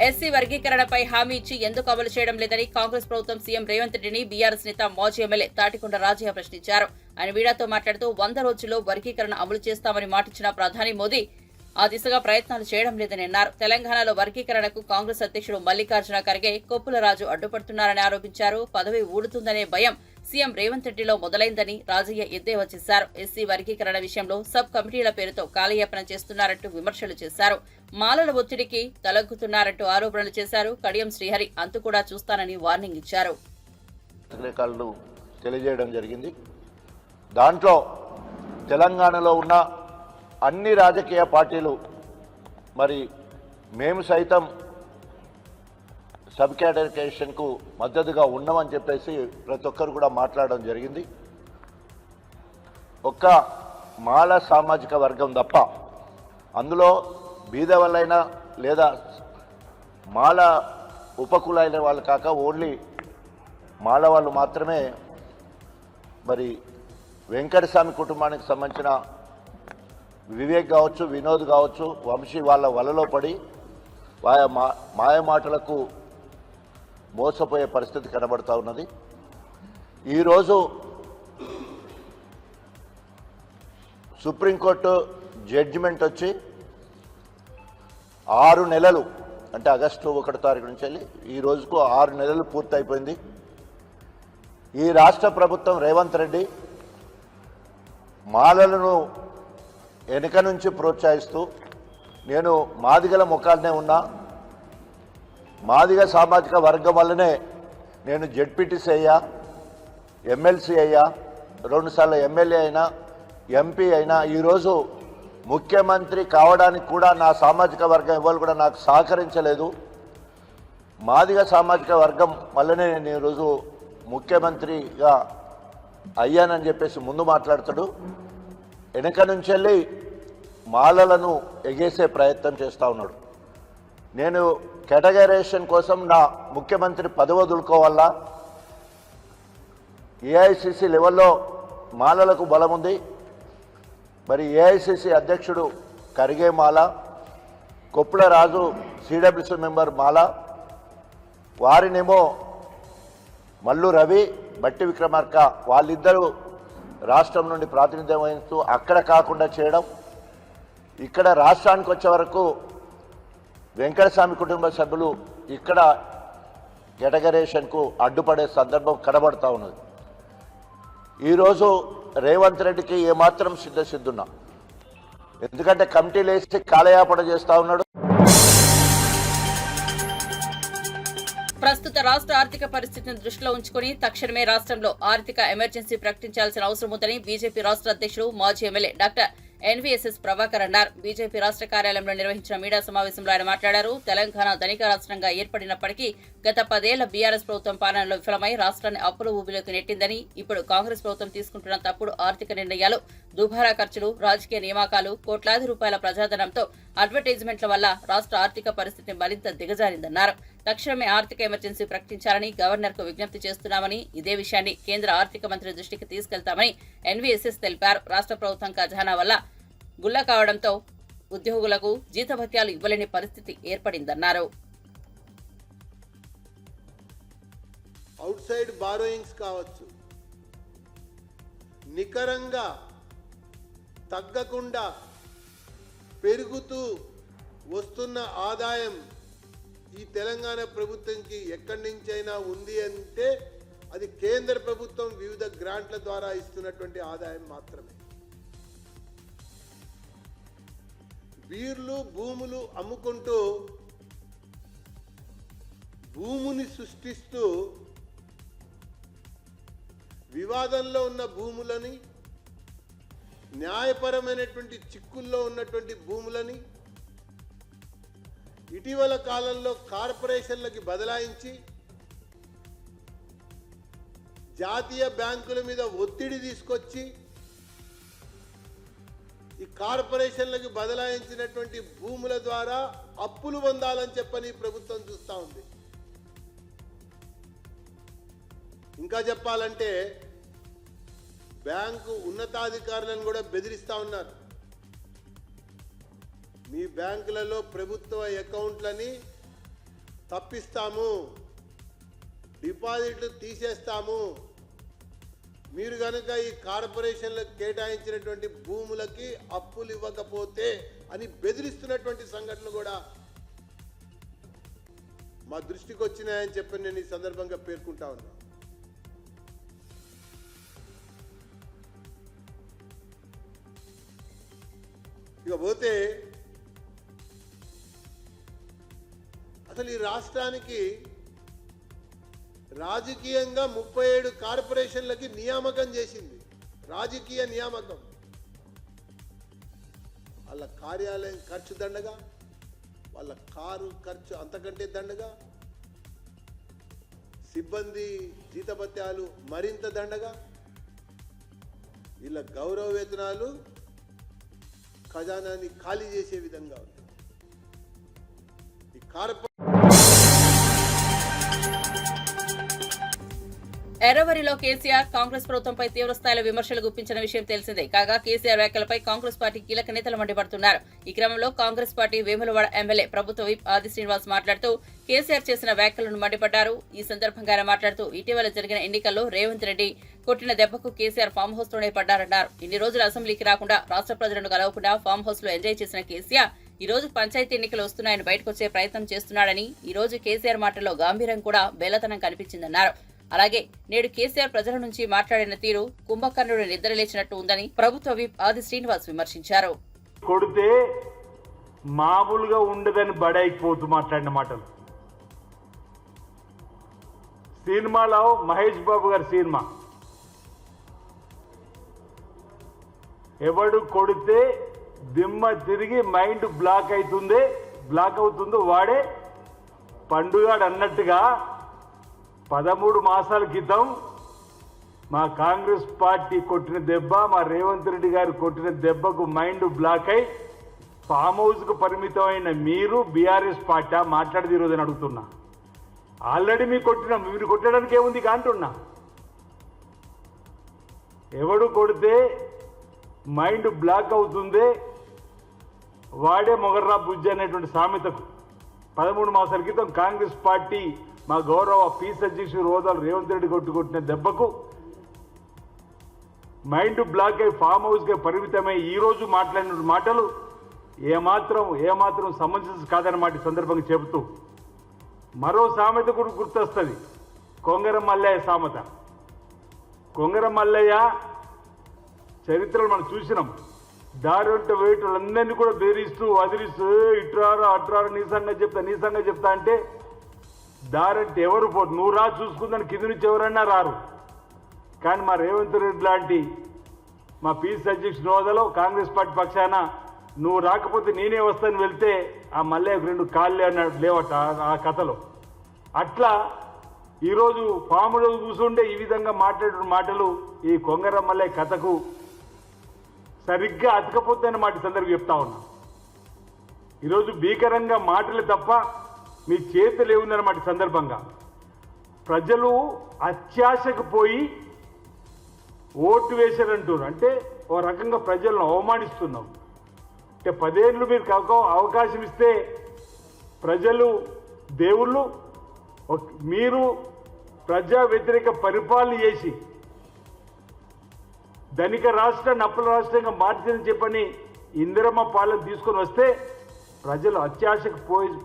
SC వర్గీకరణపై హామీ ఇచ్చి ఎందుకు అమలు చేయడం లేదని కాంగ్రెస్ ప్రభుత్వం సీఎం రేవంత్ రెడ్డిని బీఆర్ఎస్ నేత మాజీ ఎమ్మెల్యే తాటికొండ రాజయ్య ప్రశ్నించారు. ఆయన మీడియాతో మాట్లాడుతూ 100 రోజుల్లో వర్గీకరణ అమలు చేస్తామని మాటిచ్చిన ప్రధాని మోదీ ఆ దిశగా ప్రయత్నాలు చేయడం లేదని అన్నారు. తెలంగాణలో వర్గీకరణకు కాంగ్రెస్ అధ్యక్షుడు మల్లికార్జున ఖర్గే కొప్పుల రాజు అడ్డుపడుతున్నారని ఆరోపించారు. పదవి ఊడుతుందనే భయం సీఎం రేవంత్ రెడ్డిలో మొదలైందని రాజయ్య ఎద్దేవా చేశారు. ఎస్సీ వర్గీకరణ విషయంలో సబ్ కమిటీల పేరుతో కాలయాపన చేస్తున్నారంటూ విమర్శలు చేశారు. మాలల ఒత్తిడికి తలగ్గుతున్నారంటూ ఆరోపణలు చేశారు. కడియం శ్రీహరి అంతు కూడా చూస్తానని వార్నింగ్ ఇచ్చారు. తెలియజేయడం జరిగింది. దాంట్లో తెలంగాణలో ఉన్న అన్ని రాజకీయ పార్టీలు మరి మేము సైతం సబ్ కేటగిరీకేషన్కు మద్దతుగా ఉన్నామని చెప్పేసి ప్రతి ఒక్కరు కూడా మాట్లాడడం జరిగింది. ఒక్క మాల సామాజిక వర్గం తప్ప అందులో బీద వాళ్ళైనా లేదా మాల ఉపకులైన వాళ్ళు కాక ఓన్లీ మాల వాళ్ళు మాత్రమే మరి వెంకటస్వామి కుటుంబానికి సంబంధించిన వివేక్ కావచ్చు, వినోద్ కావచ్చు, వంశీ వాళ్ళ వలలో పడి మాయమాటలకు మోసపోయే పరిస్థితి కనబడుతూ ఉన్నది. ఈరోజు సుప్రీంకోర్టు జడ్జిమెంట్ వచ్చి 6 నెలలు అంటే ఆగస్టు 1వ తారీఖు నుంచి వెళ్ళి ఈ రోజుకు 6 నెలలు పూర్తయిపోయింది. ఈ రాష్ట్ర ప్రభుత్వం రేవంత్ రెడ్డి మాలలను వెనుక నుంచి ప్రోత్సహిస్తూ నేను మాదిగల ముఖాలనే ఉన్నా, మాదిగ సామాజిక వర్గం వల్లనే నేను జెడ్పీటీసీ అయ్యా, ఎమ్మెల్సీ అయ్యా, 2 సార్లు ఎమ్మెల్యే అయినా, ఎంపీ అయినా, ఈరోజు ముఖ్యమంత్రి కావడానికి కూడా నా సామాజిక వర్గం ఎవరు కూడా నాకు సహకరించలేదు. మాదిగ సామాజిక వర్గం వల్లనే నేను ఈరోజు ముఖ్యమంత్రిగా అయ్యానని చెప్పేసి ముందు మాట్లాడతాడు. వెనక నుంచి వెళ్ళి మాలలను ఎగేసే ప్రయత్నం చేస్తూ ఉన్నాడు. నేను కేటగరైజేషన్ కోసం నా ముఖ్యమంత్రి పదవి వదులుకోవాలా? ఏఐసిసి లెవెల్లో మాలలకు బలం ఉంది. మరి ఏఐసిసి అధ్యక్షుడు ఖర్గే మాల, కొప్పుల రాజు సిడబ్ల్యూసీ మెంబర్ మాల, వారినేమో మల్లు రవి, బట్టి విక్రమార్క వాళ్ళిద్దరూ రాష్ట్రం నుండి ప్రాతినిధ్యం వహిస్తూ అక్కడ కాకుండా చేయడం, ఇక్కడ రాష్ట్రానికి వచ్చే వరకు వెంకటస్వామి కుటుంబ సభ్యులు ఇక్కడ కేటగరైజేషన్కు అడ్డుపడే సందర్భం కనబడతా ఉన్నది. ఈరోజు రేవంత్ రెడ్డికి ఏమాత్రం సిద్ధున్నా, ఎందుకంటే కమిటీలు వేసి కాలయాపన చేస్తూ ఉన్నాడు. ప్రస్తుత రాష్ట్ర ఆర్థిక పరిస్థితిని దృష్టిలో ఉంచుకుని తక్షణమే రాష్ట్రంలో ఆర్థిక ఎమర్జెన్సీ ప్రకటించాల్సిన అవసరం ఉందని బీజేపీ రాష్ట్ర అధ్యక్షుడు మాజీ ఎమ్మెల్యే డాక్టర్ ఎన్వీఎస్ఎస్ ప్రభాకర్ అన్నారు. బీజేపీ రాష్ట్ర కార్యాలయంలో నిర్వహించిన మీడియా సమావేశంలో ఆయన మాట్లాడారు. తెలంగాణ ధనిక రాష్ట్రంగా ఏర్పడినప్పటికీ గత 10 ఏళ్ల బీఆర్ఎస్ ప్రభుత్వం పాలనలో విఫలమై రాష్ట్రాన్ని అప్పుల ఊబిలోకి నెట్టిందని, ఇప్పుడు కాంగ్రెస్ ప్రభుత్వం తీసుకుంటున్న తప్పుడు ఆర్థిక నిర్ణయాలు, దుబారా ఖర్చులు, రాజకీయ నియామకాలు, కోట్లాది రూపాయల ప్రజాధనంతో అడ్వర్టైజ్మెంట్ల వల్ల రాష్ట్ర ఆర్థిక పరిస్థితి మరింత దిగజారిందన్నారు. తక్షణమే ఆర్థిక ఎమర్జెన్సీ ప్రకటించాలని గవర్నర్ కు విజ్ఞప్తి చేస్తున్నామని, ఇదే విషయాన్ని కేంద్ర ఆర్థిక మంత్రి దృష్టికి తీసుకెళ్తామని ఎన్వీఎస్ఎస్ తెలిపారు. రాష్ట్ర ప్రభుత్వం ఖజానా వల్ల గుల్ల కావడంతో ఉద్యోగులకు జీతభత్యాలు ఇవ్వలేని పరిస్థితి ఏర్పడిందన్నారు. అవుట్ సైడ్ బారోయింగ్స్ కావచ్చు, నికరంగా తగ్గకుండా పెరుగుతూ వస్తున్న ఆదాయం ఈ తెలంగాణ ప్రభుత్వంకి ఎక్కడి నుంచైనా ఉంది అంటే అది కేంద్ర ప్రభుత్వం వివిధ గ్రాంట్ల ద్వారా ఇస్తున్నటువంటి ఆదాయం మాత్రమే. వీర్లు భూములు అమ్ముకుంటూ భూమిని సృష్టిస్తూ వివాదంలో ఉన్న భూములని, న్యాయపరమైనటువంటి చిక్కుల్లో ఉన్నటువంటి భూములని ఇటీవల కాలంలో కార్పొరేషన్లకి బదలాయించి జాతీయ బ్యాంకుల మీద ఒత్తిడి తీసుకొచ్చి ఈ కార్పొరేషన్లకు బదలాయించినటువంటి భూముల ద్వారా అప్పులు పొందాలని చెప్పని ప్రభుత్వం చూస్తూ ఉంది. ఇంకా చెప్పాలంటే బ్యాంకు ఉన్నతాధికారులను కూడా బెదిరిస్తూ ఉన్నారు. మీ బ్యాంకులలో ప్రభుత్వ అకౌంట్లని తప్పిస్తాము, డిపాజిట్లు తీసేస్తాము, మీరు కనుక ఈ కార్పొరేషన్లకు కేటాయించినటువంటి భూములకి అప్పులు ఇవ్వకపోతే అని బెదిరిస్తున్నటువంటి సంఘటనలు కూడా మా దృష్టికి వచ్చినాయని చెప్పి నేను ఈ సందర్భంగా పేర్కొంటా ఉన్నా. ఇక పోతే అసలు ఈ రాష్ట్రానికి రాజకీయంగా 37 కార్పొరేషన్లకి నియామకం చేసింది. రాజకీయ నియామకం. వాళ్ళ కార్యాలయం ఖర్చు దండగా, వాళ్ళ కారు ఖర్చు అంతకంటే దండగా, సిబ్బంది జీతభత్యాలు మరింత దండగా, వీళ్ళ గౌరవ వేతనాలు ఖజానాన్ని ఖాళీ చేసే విధంగా ఉంది. ఈ ఎర్రవరిలో కేసీఆర్ కాంగ్రెస్ ప్రభుత్వంపై తీవ్రస్థాయిలో విమర్శలు గుప్పించిన విషయం తెలిసిందే. కాగా కేసీఆర్ వ్యాఖ్యలపై కాంగ్రెస్ పార్టీ కీలక నేతలు మండిపడుతున్నారు. ఈ క్రమంలో కాంగ్రెస్ పార్టీ వేములవాడ ఎమ్మెల్యే ప్రభుత్వ విప్ ఆది శ్రీనివాస్ మాట్లాడుతూ కేసీఆర్ చేసిన వ్యాఖ్యలను మండిపడ్డారు. ఈ సందర్భంగా ఆయన మాట్లాడుతూ ఇటీవల జరిగిన ఎన్నికల్లో రేవంత్ రెడ్డి కొట్టిన దెబ్బకు కేసీఆర్ ఫామ్ హౌస్ లోనే పడ్డారన్నారు. ఇన్ని రోజులు అసెంబ్లీకి రాకుండా రాష్ట్ర ప్రజలను కలవకుండా ఫామ్ హౌస్ లో ఎంజాయ్ చేసిన కేసీఆర్ ఈ రోజు పంచాయతీ ఎన్నికలు వస్తున్నాయని బయటకొచ్చే ప్రయత్నం చేస్తున్నాడని, ఈ రోజు కేసీఆర్ మాటల్లో గాంభీర్యం కూడా బేలతనం కనిపించిందన్నారు. అలాగే నేడు కేసీఆర్ ప్రజల నుంచి మాట్లాడిన తీరు కుంభకర్ణుడు నిద్రలేచినట్టు ఉందని ప్రభుత్వ విప్ ఆది శ్రీనివాస్ విమర్శించారు. కొడితే మామూలుగా ఉండదని బడాయిపోతూ మాట్లాడిన మాటలు. సినిమాలో మహేష్ బాబు గారి సినిమా, ఎవడు కొడితే దిమ్మ తిరిగి మైండ్ బ్లాక్ అవుతుందో వాడే పండుగాడు అన్నట్టుగా 13 మాసాల క్రితం మా కాంగ్రెస్ పార్టీ కొట్టిన దెబ్బ, మా రేవంత్ రెడ్డి గారు కొట్టిన దెబ్బకు మైండ్ బ్లాక్ అయి ఫామ్ హౌస్కు పరిమితమైన మీరు బీఆర్ఎస్ పార్టీ మాట్లాడేది ఈరోజు అని అడుగుతున్నా. ఆల్రెడీ మీరు కొట్టడానికి ఏముంది అంటున్నా. ఎవడు కొడితే మైండ్ బ్లాక్ అవుతుంది వాడే మొగర్రా బుజ్జి అనేటువంటి సామెతకు 13 మాసాల క్రితం కాంగ్రెస్ పార్టీ మా గౌరవ పీస్ అధ్యక్షుడు హోదాలు రేవంత్ రెడ్డి కొట్టిన దెబ్బకు మైండ్ బ్లాక్ అయి ఫామ్ హౌస్గా పరిమితమై ఈ రోజు మాట్లాడిన మాటలు ఏమాత్రం సమంజసం కాదన్నమాట సందర్భంగా చెబుతూ మరో సామెత కూడా గుర్తొస్తుంది. కొంగరం మల్లయ్య సామెత. కొంగరం మల్లయ్య చరిత్రలో మనం చూసినాం. దారంట వేటులందరినీ కూడా బెదిరిస్తూ వదిలిస్తూ ఇట్రారా అట్రారా నీ సంగతి చెప్తా అంటే దారంటే ఎవరు పోదు, నువ్వు రా చూసుకుందని కింద నుంచి ఎవరన్నా రారు. కానీ మా రేవంత్ రెడ్డి లాంటి మా పీసీ అధ్యక్షుడు హోదాలో కాంగ్రెస్ పార్టీ పక్షాన నువ్వు రాకపోతే నేనే వస్తాను వెళ్తే ఆ మల్లయ్య 2 కాళ్ళే అన్నాడు లేవట ఆ కథలో. అట్లా ఈరోజు పాములు కూర్చుంటే ఈ విధంగా మాట్లాడిన మాటలు ఈ కొంగర మల్లయ్య కథకు సరిగ్గా అతకపోతాయన్న మాట సందర్భంగా చెప్తా ఉన్నా. ఈరోజు భీకరంగా మాటలు తప్ప మీ చేతులు ఏముందన్నమాట సందర్భంగా ప్రజలు అత్యాశకు పోయి ఓటు వేశారంటారు. అంటే ఓ రకంగా ప్రజలను అవమానిస్తున్నాం. అంటే 10 ఏళ్ళు మీరు అవకాశం ఇస్తే ప్రజలు దేవుళ్ళు, మీరు ప్రజా వ్యతిరేక పరిపాలన చేసి ధనిక రాష్ట్రాన్ని అప్పుల రాష్ట్రంగా మార్చిందని చెప్పని ఇందిరమ్మ పాలన తీసుకొని వస్తే ప్రజలు అత్యాశకు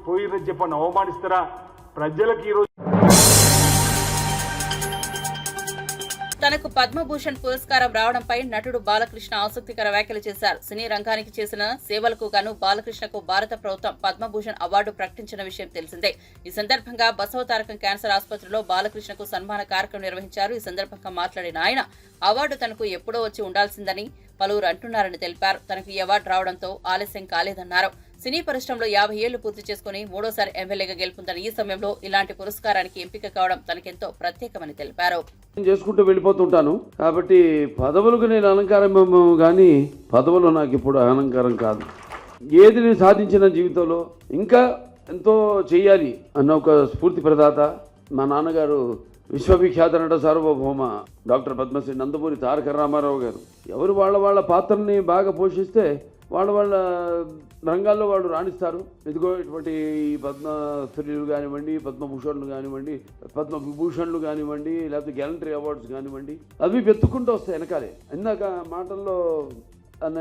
పోయిరని చెప్పని అవమానిస్తారా? ప్రజలకు ఈరోజు తనకు పద్మభూషణ్ పురస్కారం రావడంపై నటుడు బాలకృష్ణ ఆసక్తికర వ్యాఖ్యలు చేశారు. సినీ రంగానికి చేసిన సేవలకు గాను బాలకృష్ణకు భారత ప్రభుత్వం పద్మభూషణ్ అవార్డు ప్రకటించిన విషయం తెలిసిందే. ఈ సందర్భంగా బసవతారకం క్యాన్సర్ ఆసుపత్రిలో బాలకృష్ణకు సన్మాన కార్యక్రమం నిర్వహించారు. ఈ సందర్భంగా మాట్లాడిన ఆయన అవార్డు తనకు ఎప్పుడో వచ్చి ఉండాల్సిందని పలువురు అంటున్నారని తెలిపారు. తనకు ఈ అవార్డు రావడంతో ఆలస్యం కాలేదన్నారు. సినీ పరిశ్రమలో 50 ఏళ్లు పూర్తి చేసుకుని 3వసారి ఎమ్మెల్యేగా గెలుపొందిన ఈ సమయంలో ఇలాంటి పురస్కారానికి ఎంపిక కావడం తనకెంతో ప్రత్యేకమని తెలిపారు. చేసుకుంటూ వెళ్ళిపోతుంటాను కాబట్టి పదవులకు నేను అలంకారం కానీ పదవులు నాకు ఇప్పుడు అలంకారం కాదు. ఏది నేను సాధించిన జీవితంలో ఇంకా ఎంతో చేయాలి అన్న ఒక స్ఫూర్తి ప్రదాత మా నాన్నగారు విశ్వవిఖ్యాత నట సార్వభౌమ డాక్టర్ పద్మశ్రీ నందమూరి తారక రామారావు గారు. ఎవరు వాళ్ళ పాత్రని బాగా పోషిస్తే వాళ్ళ రంగాల్లో వాళ్ళు రాణిస్తారు. ఇదిగో ఇటువంటి పద్మశ్రీలు కానివ్వండి, పద్మభూషణ్లు కానివ్వండి, పద్మవిభూషణ్లు కానివ్వండి, లేకపోతే గ్యాలంటరీ అవార్డ్స్ కానివ్వండి, అవి వెతుక్కుంటూ వస్తాయి వెనకాలే. ఇందాక మాటల్లో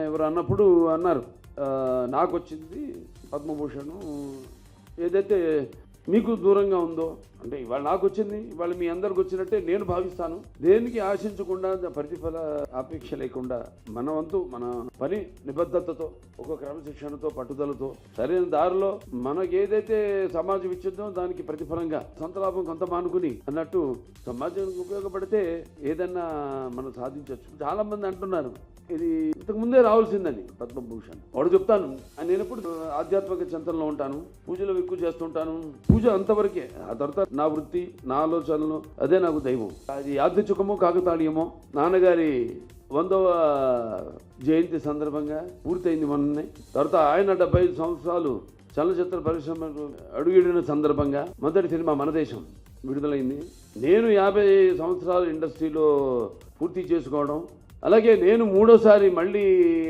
ఎవరు అన్నప్పుడు అన్నారు, నాకు వచ్చింది పద్మభూషణ్, ఏదైతే మీకు దూరంగా ఉందో అంటే ఇవాళ నాకు వచ్చింది, ఇవాళ మీ అందరికి వచ్చినట్టే నేను భావిస్తాను. దేనికి ఆశించకుండా, ప్రతిఫల అపేక్ష లేకుండా మన వంతు మన పని నిబద్ధతతో, ఒక క్రమశిక్షణతో, పట్టుదలతో, సరైన దారిలో మనకి ఏదైతే సమాజం ఇచ్చిందో దానికి ప్రతిఫలంగా సొంత లాభం కొంత మానుకుని అన్నట్టు సమాజానికి ఉపయోగపడితే ఏదన్నా మనం సాధించవచ్చు. చాలా మంది అంటున్నారు ఇది ఇంతకు ముందే రావాల్సిందని పద్మభూషణ్. వాడు చెప్తాను, నేను ఎప్పుడు ఆధ్యాత్మిక చింతనలో ఉంటాను, పూజలు ఎక్కువ చేస్తుంటాను. పూజ అంతవరకే, ఆ తర్వాత నా వృత్తి, నా ఆలోచనలు, అదే నాకు దైవం. అది యాదృచ్ఛికమో కాకతాళీయమో నాన్నగారి 100వ జయంతి సందర్భంగా పూర్తయింది మొన్ననే. తర్వాత ఆయన 75 సంవత్సరాలు చలనచిత్ర పరిశ్రమకు అడుగిడిన సందర్భంగా మొదటి సినిమా మన దేశం విడుదలైంది. నేను 50 సంవత్సరాలు ఇండస్ట్రీలో పూర్తి చేసుకోవడం, అలాగే నేను 3వసారి మళ్ళీ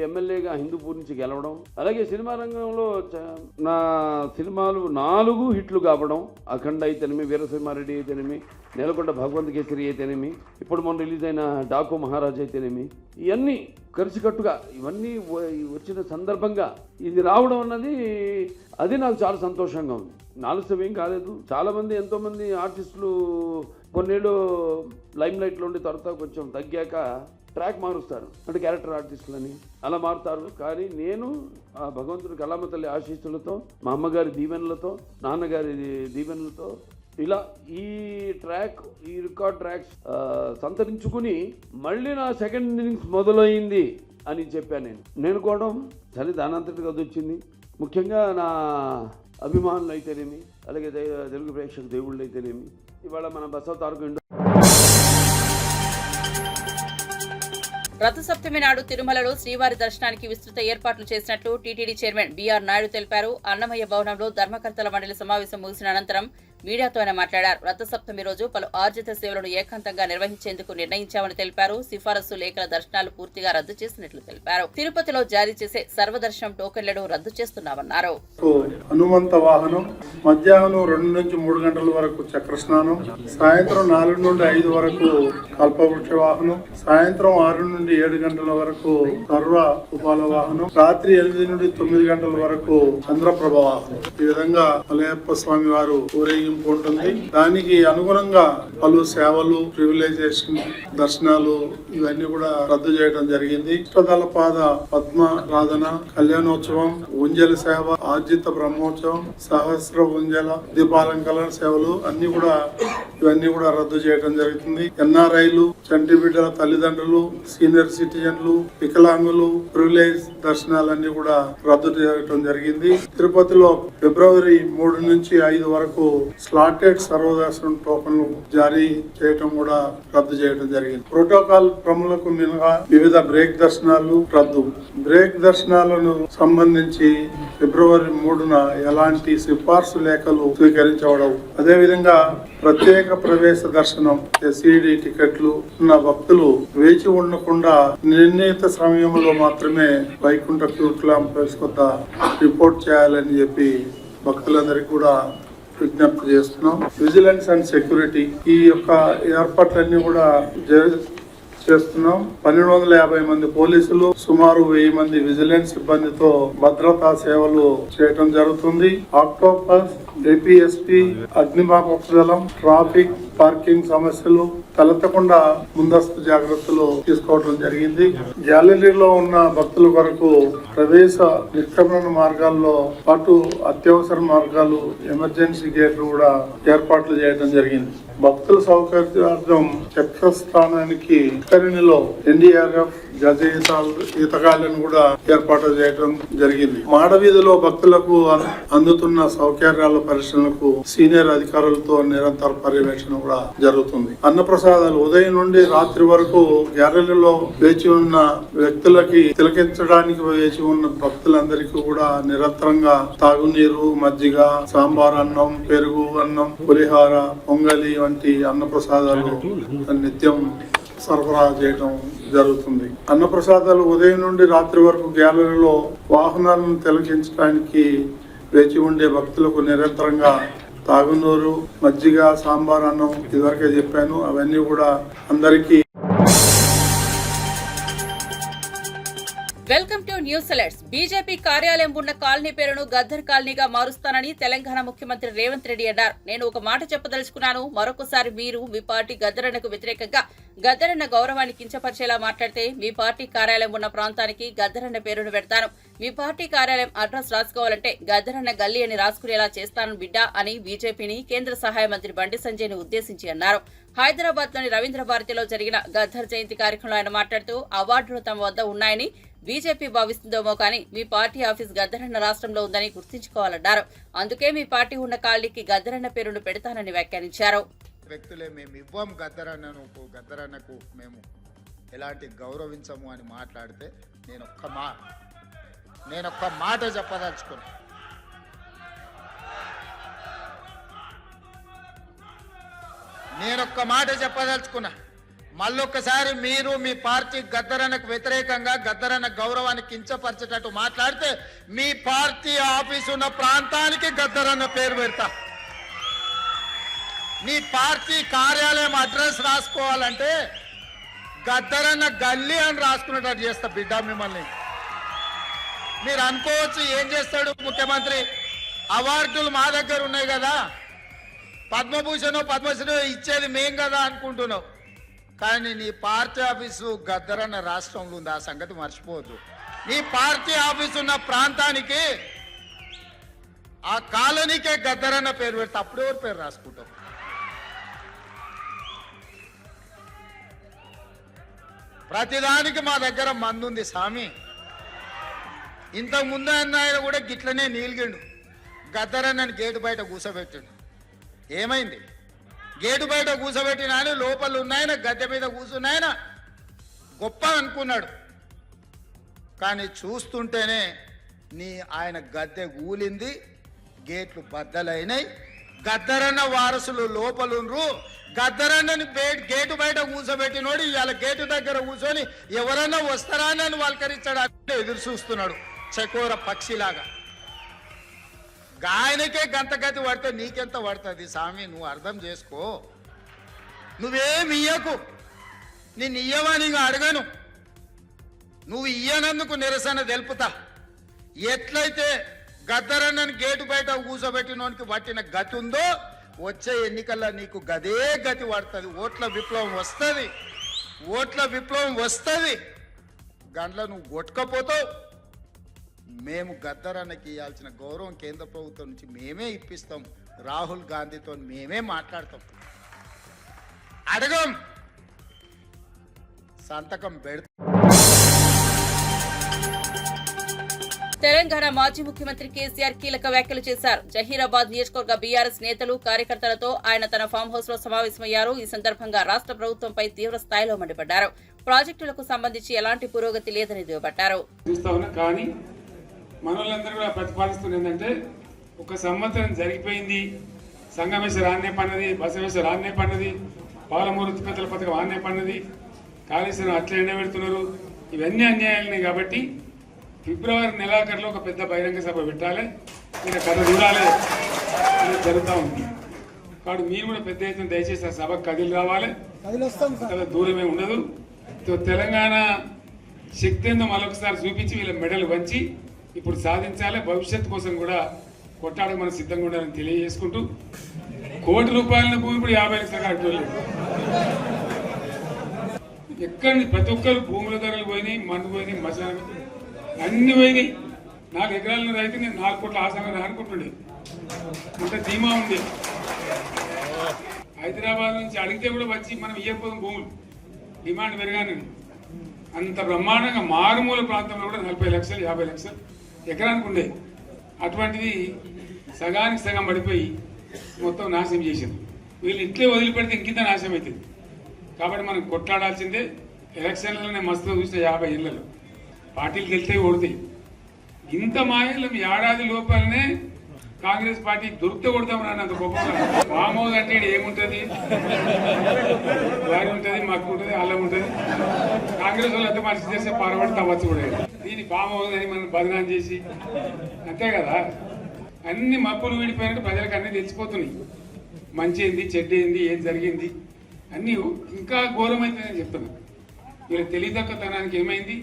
ఎమ్మెల్యేగా హిందూపూర్ నుంచి గెలవడం, అలాగే సినిమా రంగంలో నా సినిమాలు 4 హిట్లు కావడం, అఖండ అయితేనేమి, వీరసింహారెడ్డి అయితేనేమి, నేలకొండ భగవంత్ కేసరి అయితేనేమి, ఇప్పుడు మొన్న రిలీజ్ అయిన డాకు మహారాజ్ అయితేనేమి, ఇవన్నీ కలిసికట్టుగా ఇవన్నీ వచ్చిన సందర్భంగా ఇది రావడం అన్నది అది నాకు చాలా సంతోషంగా ఉంది. ఆలస్యం ఏం కాలేదు. చాలామంది ఎంతోమంది ఆర్టిస్టులు కొన్నేళ్ళు లైమ్ లైట్లో ఉండి తర్వాత కొంచెం తగ్గాక ట్రాక్ మారుస్తారు, అంటే క్యారెక్టర్ ఆర్టిస్టులని అలా మారుతారు. కానీ నేను ఆ భగవంతుడి కళామ తల్లి ఆశీస్సులతో, మా అమ్మగారి దీవెనలతో, నాన్నగారి దీవెనలతో ఇలా ఈ రికార్డ్ ట్రాక్స్ సంతరించుకుని మళ్ళీ నా సెకండ్ ఇన్నింగ్స్ మొదలైంది అని చెప్పాను. నేను కూడా సరే దానంతటికి అది వచ్చింది. ముఖ్యంగా నా అభిమానులు అయితేనేమి, అలాగే తెలుగు ప్రేక్షక దేవుళ్ళు అయితేనేమి, ఇవాళ మన బసవ తారక రథసప్తమి నాడు తిరుమలలో శ్రీవారి దర్శనానికి విస్తృత ఏర్పాట్లు చేసినట్లు టీటీడీ చైర్మన్ బీఆర్ నాయుడు తెలిపారు. అన్నమయ్య భవనంలో ధర్మకర్తల మండలి సమావేశం ముగిసిన అనంతరం మీడియాతో ఆయన మాట్లాడారు. రథసప్తమి రోజు పలు ఆర్జిత సేవలను ఏకాంతంగా నిర్వహించేందుకు నిర్ణయించామని తెలిపారు. సిఫారసు లేఖల దర్శనాలు పూర్తిగా రద్దు చేసినట్లు తెలిపారు. తిరుపతిలో జారీ చేసే సర్వదర్శనం టోకెన్లను రద్దు చేస్తున్నామన్నారు. హనుమంత వాహనం మధ్యాహ్నం 2 నుంచి 3 గంటల వరకు చక్రస్నానం, సాయంత్రం 4 నుండి 5 వరకు కల్పవృక్ష వాహనం, సాయంత్రం 6 నుండి 7 గంటల వరకు సర్వ ఉపాల వాహనం, రాత్రి 8 నుండి 9 గంటల వరకు చంద్రప్రభ వాహనం. ఈ విధంగా మలయప్ప స్వామి వారు ఊరేగింపు ఉంటుంది. దానికి అనుగుణంగా పలు సేవలు, ప్రివిలైజేషన్ దర్శనాలు ఇవన్నీ కూడా రద్దు చేయడం జరిగింది. అష్టదళ పాద పద్మారాధన, కళ్యాణోత్సవం, ఉంజల సేవ, ఆర్జిత బ్రహ్మోత్సవం, సహస్ర ఉంజల దీపాలంకరణ సేవలు ఇవన్నీ కూడా రద్దు చేయడం జరుగుతుంది. ఎన్ఆర్ఐలు, చంటి బిడ్డల తల్లిదండ్రులు, సీనియర్ సిటిజన్లు, వికలాంగులు ప్రివిలేజ్ దర్శనాలన్నీ కూడా రద్దు చేయడం జరిగింది. తిరుపతిలో ఫిబ్రవరి 3 నుంచి 5 వరకు స్లాటెడ్ సర్వదర్శనం టోకన్లు జారీ చేయటం కూడా రద్దు చేయడం జరిగింది. ప్రోటోకాల్ ప్రములకు మినహా వివిధ బ్రేక్ దర్శనాలు రద్దు. బ్రేక్ దర్శనాలను సంబంధించి ఫిబ్రవరి 3న ఎలాంటి సిఫార్సు లేఖలు స్వీకరించబడవు. అదేవిధంగా ప్రత్యేక ప్రవేశ దర్శనం ఎస్ఈడి టికెట్లు ఉన్న భక్తులు వేచి ఉండకుండా నిర్ణీత సమయంలో మాత్రమే వైకుంఠ క్యూ కాంప్లెక్స్ వద్ద రిపోర్ట్ చేయాలని చెప్పి భక్తులందరికీ కూడా విజ్ఞప్తి చేస్తున్నాం. విజిలెన్స్ అండ్ సెక్యూరిటీ ఈ యొక్క ఏర్పాట్లన్నీ కూడా చేస్తున్నాం. 1250 మంది పోలీసులు, సుమారు 1000 మంది విజిలెన్స్ సిబ్బందితో భద్రతా సేవలు చేయడం జరుగుతుంది. ఆక్టోపస్, ఏపీఎస్పీ, అగ్నిమాపక దళం, ట్రాఫిక్, పార్కింగ్ సమస్యలు తలెత్తకుండా ముందస్తు జాగ్రత్తలు తీసుకోవడం జరిగింది. గ్యాలరీలో ఉన్న భక్తుల కొరకు ప్రవేశ నిష్క్రమణ మార్గాల్లో పాటు అత్యవసర మార్గాలు, ఎమర్జెన్సీ గేట్లు కూడా ఏర్పాట్లు చేయడం జరిగింది. భక్తుల సౌకర్యార్థం చక్రస్థానానికి కరిణిలో ఎన్డీఆర్ఎఫ్ గజ ఈతగాళ్లను కూడా ఏర్పాటు చేయడం జరిగింది. మాడవీధిలో భక్తులకు అందుతున్న సౌకర్యాల పరిశీలనకు సీనియర్ అధికారులతో నిరంతర పర్యవేక్షణ కూడా జరుగుతుంది. అన్నప్రసాదాలు ఉదయం నుండి రాత్రి వరకు గ్యాలరీలో వేచి ఉన్న వ్యక్తులకి తిలకించడానికి వేచి ఉన్న భక్తులందరికీ కూడా నిరంతరంగా తాగునీరు, మజ్జిగ, సాంబార్ అన్నం, పెరుగు అన్నం, పులిహార, పొంగలి వంటి అన్నప్రసాదాలు నిత్యం సరఫరా చేయడం జరుగుతుంది. అన్నప్రసాదాలు ఉదయం నుండి రాత్రి వరకు గ్యాలరీలో వాహనాలను తిలకించడానికి వేచి ఉండే భక్తులకు నిరంతరంగా తాగునూరు, మజ్జిగ, సాంబార్ అన్నం ఇదివరకే చెప్పాను. అవన్నీ కూడా అందరికీ. Welcome to news alerts. BJP కార్యాలయం ఉన్న కాలనీ పేరును గద్దర్ కాలనీగా మారుస్తానని తెలంగాణ ముఖ్యమంత్రి రేవంత్ రెడ్డి అన్నారు. నేను ఒక మాట చెప్పదలుచుకున్నాను. మరొకసారి మీరు మీ పార్టీ గద్దరన్నకు వ్యతిరేకంగా గద్దరన్న గౌరవాన్ని కించపరిచేలా మాట్లాడితే మీ పార్టీ కార్యాలయం ఉన్న ప్రాంతానికి గద్దరన్న పేరును పెడతాను. మీ పార్టీ కార్యాలయం అడ్రస్ రాసుకోవాలంటే గద్దరన్న గల్లీ అని రాసుకునేలా చేస్తాను బిడ్డా అని బీజేపీని కేంద్ర సహాయ మంత్రి బండి సంజయ్ ను ఉద్దేశించి అన్నారు. హైదరాబాద్ లోని రవీంద్ర భారతిలో జరిగిన గద్దర్ జయంతి కార్యక్రమంలో ఆయన మాట్లాడుతూ అవార్డులు తమ వద్ద ఉన్నాయని బీజేపీ భావిస్తుందేమో కానీ మీ పార్టీ ఆఫీస్ గద్దరన్న రాష్ట్రంలో ఉందని గుర్తుంచుకోవాలన్నారు. అందుకే మీ పార్టీ ఉన్న కాలనీకి గద్దరన్న పేరును పెడతానని వ్యాఖ్యానించారు. వ్యక్తులే మేము ఇవ్వం గద్దరన్నకు మేము ఎలాంటి గౌరవించము అని మాట్లాడితే నేను ఒక్క మాట చెప్పదలుచుకున్నా. మళ్ళొక్కసారి మీరు మీ పార్టీ గద్దరన్నకు వ్యతిరేకంగా గద్దరన్న గౌరవాన్ని కించపరిచేటట్టు మాట్లాడితే మీ పార్టీ ఆఫీసు ఉన్న ప్రాంతానికి గద్దరన్న పేరు పెడతా. మీ పార్టీ కార్యాలయం అడ్రస్ రాసుకోవాలంటే గద్దరన్న గల్లీ అని రాసుకునేటట్టు చేస్తా బిడ్డ మిమ్మల్ని. మీరు అనుకోవచ్చు ఏం చేస్తాడు ముఖ్యమంత్రి, అవార్డులు మా దగ్గర ఉన్నాయి కదా, పద్మభూషణ్ పద్మశ్రీ ఇచ్చేది మేం కదా అనుకుంటున్నావు. కానీ నీ పార్టీ ఆఫీసు గద్దరన్న రాష్ట్రంలో ఉంది, ఆ సంగతి మర్చిపోవద్దు. నీ పార్టీ ఆఫీసు ఉన్న ప్రాంతానికి ఆ కాలనీకే గద్దరన్న పేరు పెడితే అప్పుడు ఎవరు పేరు రాసుకుంటావు? ప్రతిదానికి మా దగ్గర మందు ఉంది స్వామి. ఇంతకు ముందు ఆయన కూడా గిట్లనే నీలిగిండు, గద్దరన్నని గేటు బయట కూర్చోబెట్టాడు. ఏమైంది? గేటు బయట కూర్చోబెట్టిన ఆయన లోపల ఉన్నాయన గద్దె మీద కూర్చున్నాయన గొప్ప అనుకున్నాడు. కానీ చూస్తుంటేనే ఆయన గద్దె కూలింది, గేట్లు బద్దలైనాయి. గద్దరన్న వారసులు లోపలుండ్రు. గద్దరన్నని గేటు బయట కూర్చోబెట్టినోడు ఇవాళ గేటు దగ్గర కూర్చొని ఎవరన్నా వస్తారా అని వాళ్ళకరిచ్చాడు, అంటే ఎదురు చూస్తున్నాడు చకోర పక్షిలాగా. ఆయనకే గంతగతి పడితే నీకెంత పడుతుంది స్వామి? నువ్వు అర్థం చేసుకో. నువ్వేమి ఇయ్యకు, నిన్ను ఇయ్యవని అడగను. నువ్వు ఇయ్యనందుకు నిరసన తెలుపుతా. ఎట్లయితే గద్దరన్నని గేటు బయట కూర్చోబెట్టినోనికి పట్టిన గతి ఉందో వచ్చే ఎన్నికల్లో నీకు గదే గతి పడుతుంది. ఓట్ల విప్లవం వస్తుంది. గండ్ల నువ్వు కొట్టుకపోతావు. మేము గద్దరన్నకి ఇవ్వాల్సిన గౌరవం కేంద్ర ప్రభుత్వం నుంచి మేమే ఇప్పిస్తాం. రాహుల్ గాంధీతో మేమే మాట్లాడతాం. అడగం, సంతకం పెడతాం. తెలంగాణ మాజీ ముఖ్యమంత్రి కేసీఆర్ కీలక వ్యాఖ్యలు చేశారు. జహీరాబాద్ నియోజకవర్గ బీఆర్ఎస్ నేతలు కార్యకర్తలతో ఆయన తన ఫామ్ హౌస్ లో సమావేశమయ్యారు. ఈ సందర్భంగా రాష్ట్ర ప్రభుత్వంపై తీవ్ర స్థాయిలో మండిపడ్డారు. ప్రాజెక్టులకు సంబంధించి ఎలాంటి పురోగతి లేదని దుయ్యబట్టారు. కానీ మనోళ్ళందరూ కూడా ప్రతిపాదిస్తుంది ఏంటంటే, ఒక సంవత్సరం జరిగిపోయింది, సంగమేశ్వర ఆన్నే పన్నది, బసవేశ్వర ఆన్నే పన్నది, పాలమూరు తిప్పతల పథకం ఆన్నే పన్నది, కాళేశ్వరం అట్లా ఎండబెడుతున్నారు. ఇవన్నీ అన్యాయాలని కాబట్టి ఫిబ్రవరి నెలాఖరులో ఒక పెద్ద బహిరంగ సభ పెట్టాలి, మీరు కథ చూడాలి జరుగుతూ ఉంది. కాబట్టి మీరు కూడా పెద్ద ఎత్తున దయచేసి ఆ సభకు కదిలి రావాలి. కదా దూరమే ఉండదు. తెలంగాణ శక్తి ఏందో మరొకసారి చూపించి వీళ్ళ మెడలు వంచి ఇప్పుడు సాధించాలి. భవిష్యత్తు కోసం కూడా కొట్టాడకు మనం సిద్ధంగా ఉండాలని తెలియజేసుకుంటూ, ₹1 కోట్ల భూమి ఇప్పుడు 50 లక్షలు కట్టలేదు. ఎక్కడి ప్రతి ఒక్కరు భూముల ధరలు పోయినాయి, మందు పోయినాయి, మసాలా అన్ని పోయినాయి. 4 ఎకరాల రైతు నేను 4 కోట్ల ఆసంగా అనుకుంటుండే, అంత ధీమా ఉంది. హైదరాబాద్ నుంచి అడిగితే కూడా వచ్చి మనం ఇయ్యకపోతాం భూములు, డిమాండ్ పెరగానే. అంత బ్రహ్మాండంగా మారుమూల ప్రాంతంలో కూడా 40 లక్షలు 50 లక్షలు ఎకరానికి ఉండే, అటువంటిది సగానికి సగం పడిపోయి మొత్తం నాశనం చేశారు. వీళ్ళు ఇట్లే వదిలిపెడితే ఇంకింత నాశనం అవుతుంది. కాబట్టి మనం కొట్లాడాల్సిందే. ఎలక్షన్లలోనే మస్తుగా చూస్తే 50 ఏళ్లలో పార్టీలు గెలితే ఓడతాయి. ఇంత మాయలు ఏడాది లోపలనే కాంగ్రెస్ పార్టీ దొరికితే కొడతాం రాని అంత గొప్పగా ఫామ్ హౌస్ అంటే ఈడ ఏముంటది, వారి ఉంటది, మాకు ఉంటది, అల్లం ఉంటది. కాంగ్రెస్ వాళ్ళు అంతా మనిషి చేస్తే పారబడి తవ్వచ్చు కూడా దీన్ని ఫామ్ హౌస్ అని మనం బదనాం చేసి అంతే కదా. అన్ని మప్పులు విడిపోయినట్టు ప్రజలకు అన్ని తెలిసిపోతున్నాయి. మంచి ఏంది, చెడ్డ ఏంది, ఏం జరిగింది అన్నీ ఇంకా ఘోరమైందని చెప్తున్నా. వీళ్ళ తెలివితక్కువతనానికి ఏమైంది,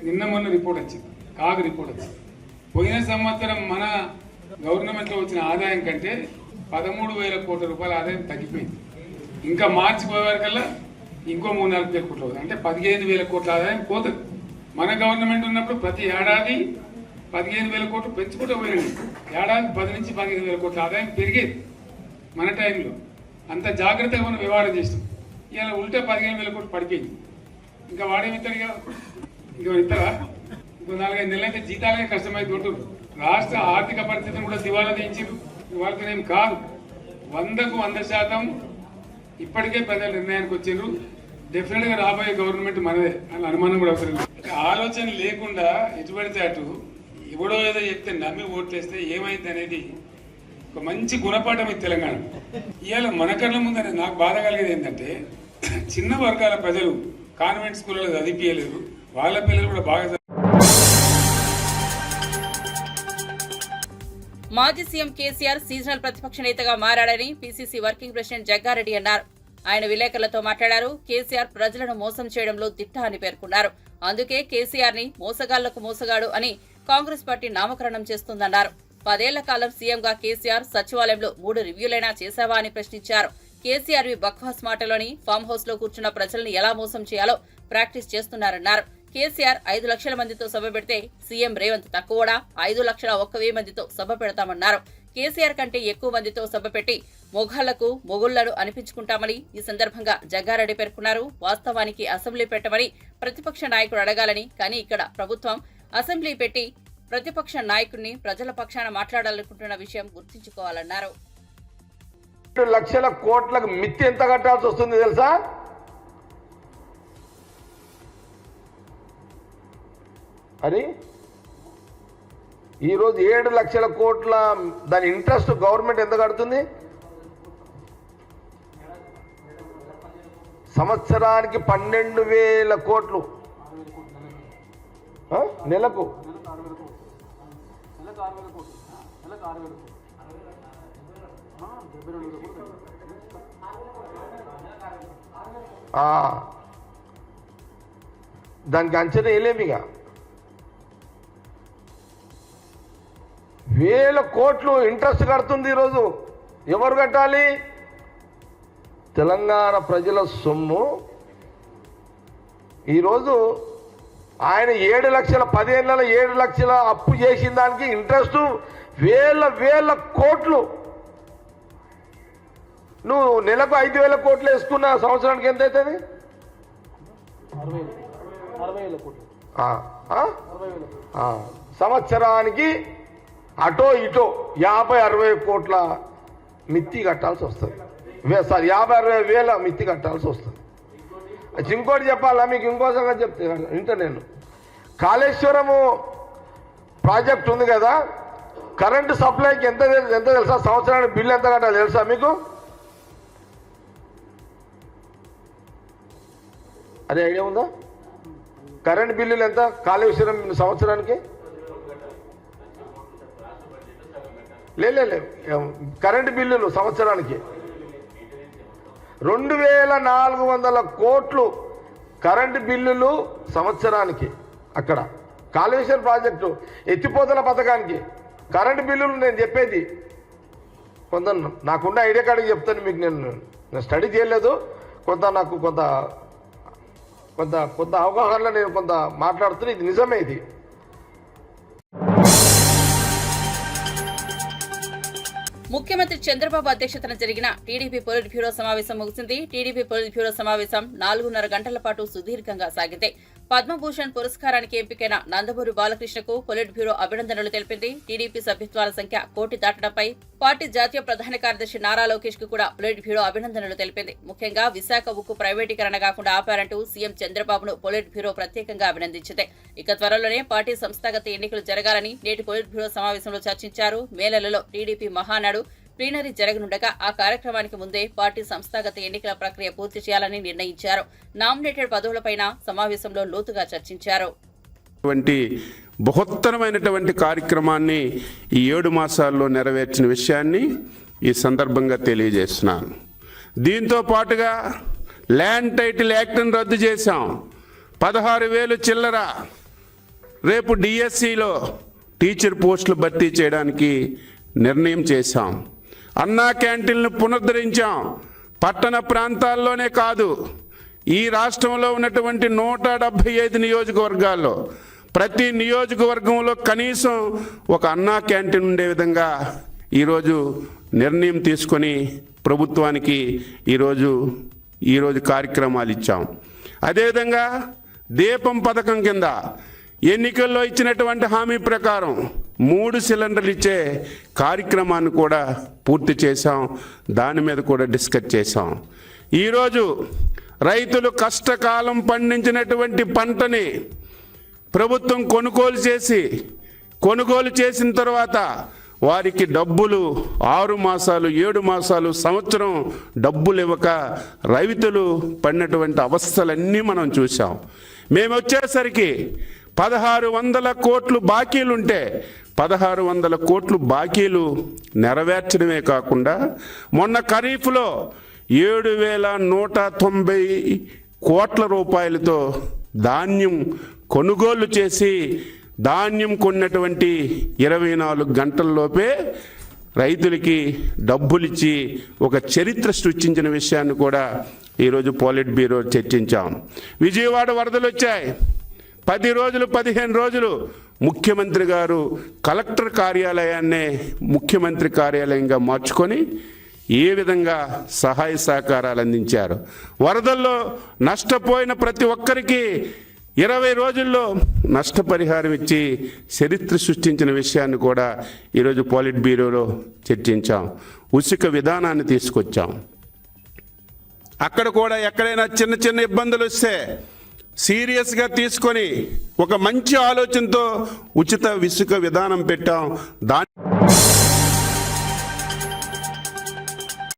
నిన్న మొన్న రిపోర్ట్ వచ్చింది, కాగు రిపోర్ట్ వచ్చింది. పోయిన సంవత్సరం మన గవర్నమెంట్లో వచ్చిన ఆదాయం కంటే 13,000 కోట్ల రూపాయల ఆదాయం తగ్గిపోయింది. ఇంకా మార్చి పోయేవరకల్లా ఇంకో 3-4 వేల కోట్లు అవుతుంది, అంటే 15,000 కోట్ల ఆదాయం పోతుంది. మన గవర్నమెంట్ ఉన్నప్పుడు ప్రతి ఏడాది 15,000 కోట్లు పెంచుకుంటూ పోయింది. ఏడాది 10 నుంచి 15,000 కోట్ల ఆదాయం పెరిగేది మన టైంలో. అంత జాగ్రత్తగా మనం వ్యవహారం చేస్తాం. ఇలా ఉల్టా 15,000 కోట్లు పడిపోయింది. ఇంకా వాడేమిస్తాడు ఇక, ఇంకో ఇస్తారా? ఇంకో 4-5 నెలలైతే జీతాలే కష్టమైతే ఉంటుంది. రాష్ట్ర ఆర్థిక పరిస్థితిని కూడా దివాలా తీయించారు. ఇవాళతోనేం కాదు, 100కు 100% ఇప్పటికే ప్రజలు నిర్ణయానికి వచ్చారు. డెఫినెట్ గా రాబోయే గవర్నమెంట్ మనదే అని అనుమానం కూడా అవసరం లేదు. ఆలోచన లేకుండా ఎటు పడితే అటు ఎవడో ఏదో చెప్తే నమ్మి ఓట్లేస్తే ఏమైంది అనేది ఒక మంచి గుణపాఠం ఇది తెలంగాణ. ఇవాళ మన కళ్ళ ముందు నాకు బాధ కలిగేది ఏంటంటే, చిన్న వర్గాల ప్రజలు కాన్వెంట్ స్కూళ్ళలో చదివించలేరు, వాళ్ళ పిల్లలు కూడా బాగా. మాజీ సీఎం కేసీఆర్ సీజనల్ ప్రతిపక్ష నేతగా మారాడని పీసీసీ వర్కింగ్ ప్రెసిడెంట్ జగ్గారెడ్డి అన్నారు. ఆయన విలేకరులతో మాట్లాడారు. కేసీఆర్ ప్రజలను మోసం చేయడంలో దిట్ట అని పేర్కొన్నారు. అందుకే కేసీఆర్ ని మోసగాళ్లకు మోసగాడు అని కాంగ్రెస్ పార్టీ నామకరణం చేస్తుందన్నారు. 10 ఏళ్ల కాలం సీఎంగా కేసీఆర్ సచివాలయంలో 3 రివ్యూలైనా చేశావా అని ప్రశ్నించారు. కేసీఆర్వి బక్వాస్ మాటలోని ఫామ్ హౌస్ లో కూర్చున్న ప్రజల్ని ఎలా మోసం చేయాలో ప్రాక్టీస్ చేస్తున్నారన్నారు. కేసీఆర్ 5 లక్షల మందితో సభ పెడితే సీఎం రేవంత్ తక్కువడా 5,01,000 మందితో సభ పెడతామన్నారు. కేసీఆర్ కంటే ఎక్కువ మందితో సభ పెట్టి మొఘాళ్లకు మొగుళ్లను అనిపించుకుంటామని ఈ సందర్భంగా జగ్గారెడ్డి పేర్కొన్నారు. వాస్తవానికి అసెంబ్లీ పెట్టమని ప్రతిపక్ష నాయకుడు అడగాలని, కానీ ఇక్కడ ప్రభుత్వం అసెంబ్లీ పెట్టి ప్రతిపక్ష నాయకుడిని ప్రజల పక్షాన మాట్లాడాలనుకుంటున్న విషయం గుర్తుంచుకోవాలన్నారు. 2 లక్షల కోట్లకు మిత్తి ఎంత కట్టాల్సి వస్తుంది తెలుసా? అని ఈరోజు 7 లక్షల కోట్ల దాని ఇంట్రెస్ట్ గవర్నమెంట్ ఎంత కడుతుంది? సంవత్సరానికి 12,000 కోట్లు, నెలకు దానికి అంచనా వేయలేమిగా. 1,000 కోట్లు ఇంట్రెస్ట్ కడుతుంది ఈరోజు. ఎవరు కట్టాలి? తెలంగాణ ప్రజల సొమ్ము. ఈరోజు ఆయన 7 లక్షల 10 ఏళ్ళ 7 లక్షల అప్పు చేసిన దానికి ఇంట్రెస్ట్ వేల కోట్లు. నువ్వు నెలకు 5,000 కోట్లు వేసుకున్న సంవత్సరానికి ఎంత అవుతుంది? 60,000 కోట్లు. సంవత్సరానికి అటో ఇటో 50-60 కోట్ల మిత్తి కట్టాల్సి వస్తుంది. సారీ 50-60 వేల మిత్తి కట్టాల్సి వస్తుంది. ఇంకోటి చెప్పాలా మీకు, ఇంకో సంగతి చెప్తే ఇంట నేను, కాళేశ్వరము ప్రాజెక్ట్ ఉంది కదా, కరెంటు సప్లైకి ఎంత తెలుసా? సంవత్సరానికి బిల్లు ఎంత కట్టాలి తెలుసా మీకు? అదే ఐడియా ఉందా? కరెంట్ బిల్లులు ఎంత కాళేశ్వరం సంవత్సరానికి? లేదు, కరెంటు బిల్లులు సంవత్సరానికి 2,400 కోట్లు కరెంటు బిల్లులు సంవత్సరానికి. అక్కడ కాళేశ్వరం ప్రాజెక్టు ఎత్తిపోతల పథకానికి కరెంటు బిల్లులు నేను చెప్పేది కొంత నాకున్న ఐడియా కార్డుకి చెప్తాను మీకు. నేను స్టడీ చేయలేదు, నాకు కొంత అవగాహనలో నేను కొంత మాట్లాడుతున్నా. ఇది నిజమే. ఇది ముఖ్యమంత్రి చంద్రబాబు అధ్యక్షతన జరిగిన టీడీపీ పొలిట్ బ్యూరో సమావేశం ముగిసింది. టీడీపీ పొలిట్ బ్యూరో సమావేశం 4.5 గంటల పాటు సుదీర్ఘంగా సాగింది. పద్మభూషణ్ పురస్కారానికి ఎంపికైన నందమూరి బాలకృష్ణకు పొలిట్ బ్యూరో అభినందనలు తెలిపింది. టీడీపీ సభ్యత్వాల సంఖ్య 1 కోటి దాటడంపై పార్టీ జాతీయ ప్రధాన కార్యదర్శి నారా లోకేష్ కు కూడా పొలిట్ బ్యూరో అభినందనలు తెలిపింది. ముఖ్యంగా విశాఖ ఉక్కు ప్రైవేటీకరణ కాకుండా ఆపారంటూ సీఎం చంద్రబాబును పొలిట్ బ్యూరో ప్రత్యేకంగా అభినందించింది. ఇక త్వరలోనే పార్టీ సంస్థాగత ఎన్నికలు జరగాలని నేటి పొలిట్ బ్యూరో సమావేశంలో చర్చించారు. మే నెలలో టీడీపీ మహానాడు ప్లీనరీ జరగనుండగా ఆ కార్యక్రమానికి ముందే పార్టీ సంస్థాగత ఎన్నికల ప్రక్రియ పూర్తి చేయాలని నిర్ణయించారు. నామినేటెడ్ పదవులపైన సమావేశంలో లోతుగా చర్చించారు. బృహత్తరమైనటువంటి కార్యక్రమాన్ని ఈ 7 మాసాల్లో నెరవేర్చిన విషయాన్ని ఈ సందర్భంగా తెలియజేస్తున్నాను. దీంతో పాటుగా ల్యాండ్ టైటిల్ యాక్ట్ని రద్దు చేశాం. 16,000 చిల్లర రేపు డిఎస్సిలో టీచర్ పోస్టులు భర్తీ చేయడానికి నిర్ణయం చేశాం. అన్నా క్యాంటీన్లు పునరుద్ధరించాం. పట్టణ ప్రాంతాల్లోనే కాదు, ఈ రాష్ట్రంలో ఉన్నటువంటి 175 నియోజకవర్గాల్లో ప్రతి నియోజకవర్గంలో కనీసం ఒక అన్నా క్యాంటీన్ ఉండే విధంగా ఈరోజు నిర్ణయం తీసుకొని ప్రభుత్వానికి ఈరోజు కార్యక్రమాలు ఇచ్చాం. అదేవిధంగా దీపం పథకం కింద ఎన్నికల్లో ఇచ్చినటువంటి హామీ ప్రకారం 3 సిలిండర్లు ఇచ్చే కార్యక్రమాన్ని కూడా పూర్తి చేశాం. దాని మీద కూడా డిస్కస్ చేశాం. ఈరోజు రైతులు కష్టకాలం పండించినటువంటి పంటని ప్రభుత్వం కొనుగోలు చేసిన తర్వాత వారికి డబ్బులు 6 మాసాలు 7 మాసాలు సంవత్సరం డబ్బులు ఇవ్వక రైతులు పడినటువంటి అవస్థలన్నీ మనం చూసాం. మేము వచ్చేసరికి 1600 కోట్లు బాకీలుంటే 1600 కోట్లు బాకీలు నెరవేర్చడమే కాకుండా మొన్న ఖరీఫ్లో 7,190 కోట్ల రూపాయలతో ధాన్యం కొనుగోలు చేసి ధాన్యం కొన్నటువంటి 24 గంటల్లోపే రైతులకి డబ్బులిచ్చి ఒక చరిత్ర సృష్టించిన విషయాన్ని కూడా ఈరోజు పోలిట్ బ్యూరో చర్చించాం. విజయవాడ వరదలు వచ్చాయి. 10 రోజులు 15 రోజులు ముఖ్యమంత్రి గారు కలెక్టర్ కార్యాలయాన్నే ముఖ్యమంత్రి కార్యాలయంగా మార్చుకొని ఏ విధంగా సహాయ సహకారాలు అందించారు. వరదల్లో నష్టపోయిన ప్రతి ఒక్కరికి 20 రోజుల్లో నష్టపరిహారం ఇచ్చి చరిత్ర సృష్టించిన విషయాన్ని కూడా ఈరోజు పోలిట్ బ్యూరోలో చర్చించాం. ఉచిత విధానాన్ని తీసుకొచ్చాం. అక్కడ కూడా ఎక్కడైనా చిన్న ఇబ్బందులు వస్తే సీరియస్గా తీసుకొని ఒక మంచి ఆలోచనతో ఉచిత ఇసుక విధానం పెట్టాం.